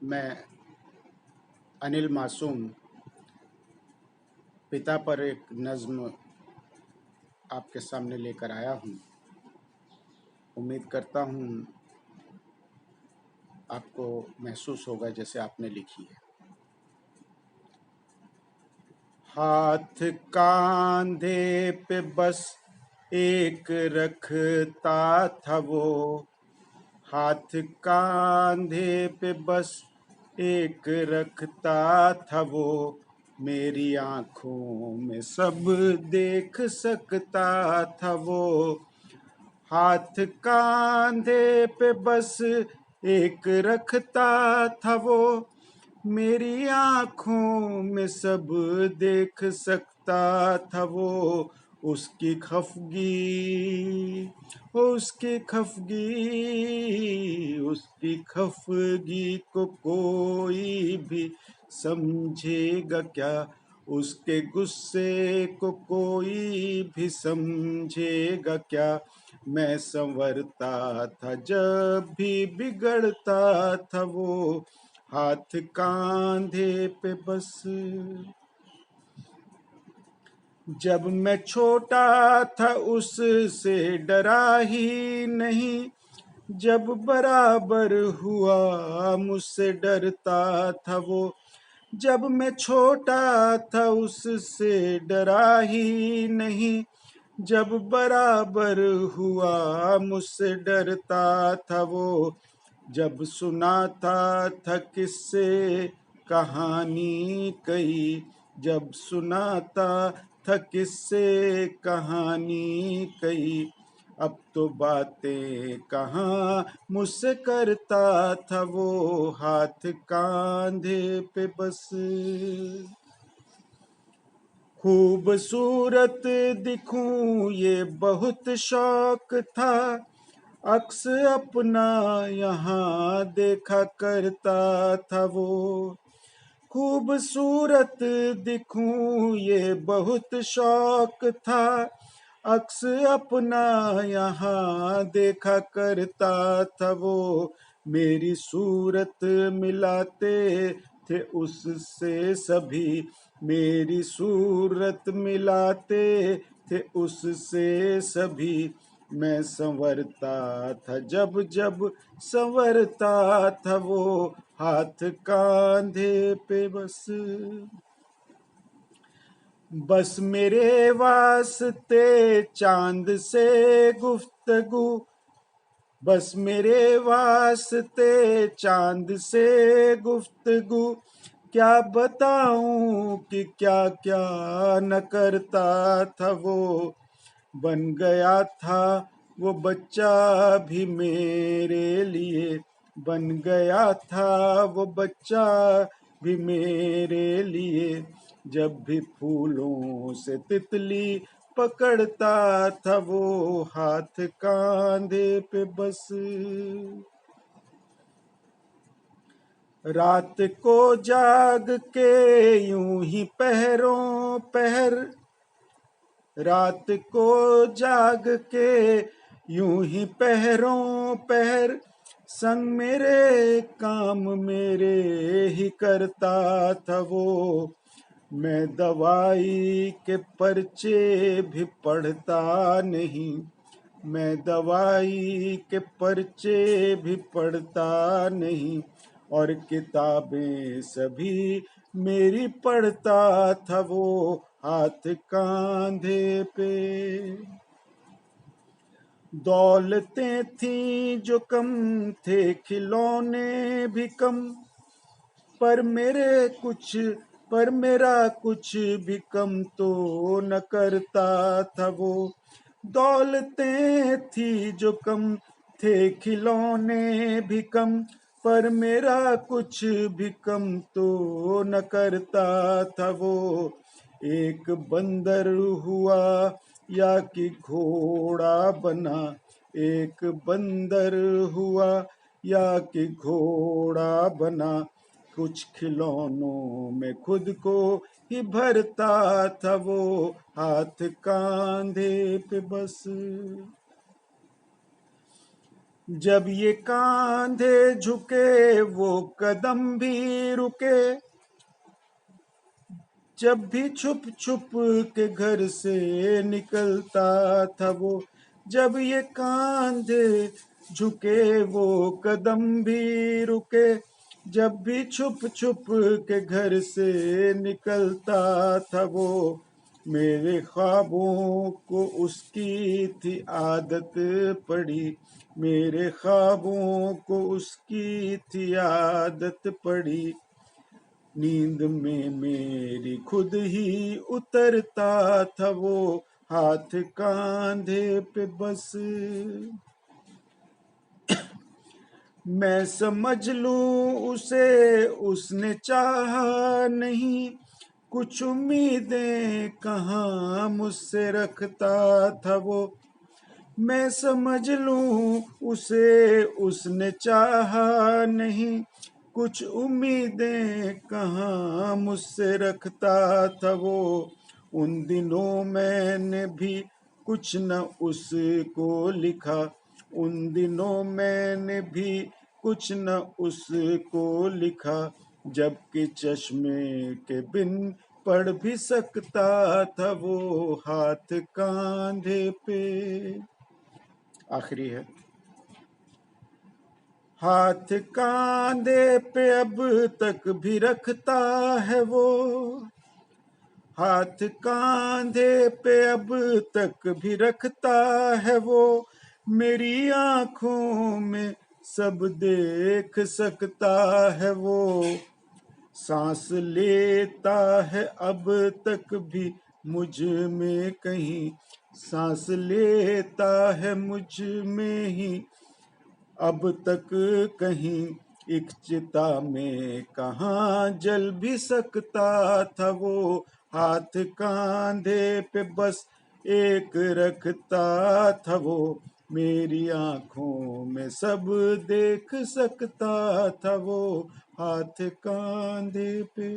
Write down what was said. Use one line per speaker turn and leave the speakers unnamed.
मैं अनिल मासूम पिता पर एक नज़्म आपके सामने लेकर आया हूँ। उम्मीद करता हूँ आपको महसूस होगा जैसे आपने लिखी है। हाथ कांधे पे बस एक रखता था वो, हाथ कांधे पे बस एक रखता था वो, मेरी आँखों में सब देख सकता था वो। हाथ कांधे पे बस एक रखता था वो, मेरी आँखों में सब देख सकता था वो। उसकी खफगी, उसकी खफगी को कोई भी समझेगा क्या, उसके गुस्से को कोई भी समझेगा क्या। मैं संवरता था जब भी बिगड़ता था वो, हाथ कांधे पे बस। जब मैं छोटा था उससे डरा ही नहीं, जब बराबर हुआ मुझसे डरता था वो। जब मैं छोटा था उससे डरा ही नहीं, जब बराबर हुआ मुझसे डरता था वो। जब सुनाता था किस्से कहानी कई, जब सुनाता था किस्से कहानी कई, अब तो बातें कहाँ मुझसे करता था वो, हाथ कांधे पे बस। खूबसूरत दिखूं ये बहुत शौक था, अक्स अपना यहाँ देखा करता था वो। खूबसूरत दिखूं ये बहुत शौक था, अक्स अपना यहाँ देखा करता था वो। मेरी सूरत मिलाते थे उससे सभी, मेरी सूरत मिलाते थे उससे सभी। मैं संवरता था जब जब संवरता था वो, हाथ कांधे पे बस। बस मेरे वास्ते चांद से गुफ्तगू, बस मेरे वास्ते चांद से गुफ्तगू, क्या बताऊं कि क्या क्या न करता था वो। बन गया था वो बच्चा भी मेरे लिए, बन गया था वो बच्चा भी मेरे लिए। जब भी फूलों से तितली पकड़ता था वो, हाथ कांधे पे बस। रात को जाग के यूं ही पहरों पहर, रात को जाग के यूं ही पहरों पहर, संग मेरे काम मेरे ही करता था वो। मैं दवाई के पर्चे भी पढ़ता नहीं, मैं दवाई के पर्चे भी पढ़ता नहीं, और किताबें सभी मेरी पढ़ता था वो, हाथ कांधे पे। दौलतें थी जो कम थे खिलौने भी कम, पर मेरे कुछ पर मेरा कुछ भी कम तो न करता था वो। दौलतें थी जो कम थे खिलौने भी कम, पर मेरा कुछ भी कम तो न करता था वो। एक बंदर हुआ या कि घोड़ा बना, एक बंदर हुआ या कि घोड़ा बना, कुछ खिलौनों में खुद को ही भरता था वो, हाथ कांधे पे बस। जब ये कांधे झुके वो कदम भी रुके, जब भी छुप छुप के घर से निकलता था वो। जब ये कांधे झुके वो कदम भी रुके, जब भी छुप छुप के घर से निकलता था वो। मेरे ख्वाबों को उसकी थी आदत पड़ी, मेरे ख्वाबों को उसकी थी आदत पड़ी। नींद में मेरी खुद ही उतरता था वो, हाथ कांधे पे बस। मैं समझ लूं उसे उसने चाहा नहीं, कुछ उम्मीदें कहाँ मुझसे रखता था वो। मैं समझ लूं उसे उसने चाहा नहीं, कुछ उम्मीदें कहाँ मुझसे रखता था वो। उन दिनों मैंने भी कुछ न उसको लिखा, उन दिनों मैंने भी कुछ न उसको लिखा, जबकि चश्मे के बिन पढ़ भी सकता था वो, हाथ कांधे पे। आखिरी है। हाथ कांधे पे अब तक भी रखता है वो, हाथ कांधे पे अब तक भी रखता है वो। मेरी आंखों में सब देख सकता है वो, सांस लेता है अब तक भी मुझ में कहीं, सांस लेता है मुझ में ही अब तक कहीं। एक चिता में कहाँ जल भी सकता था वो, हाथ कांधे पे बस एक रखता था वो। मेरी आंखों में सब देख सकता था वो, हाथ कांधे पे।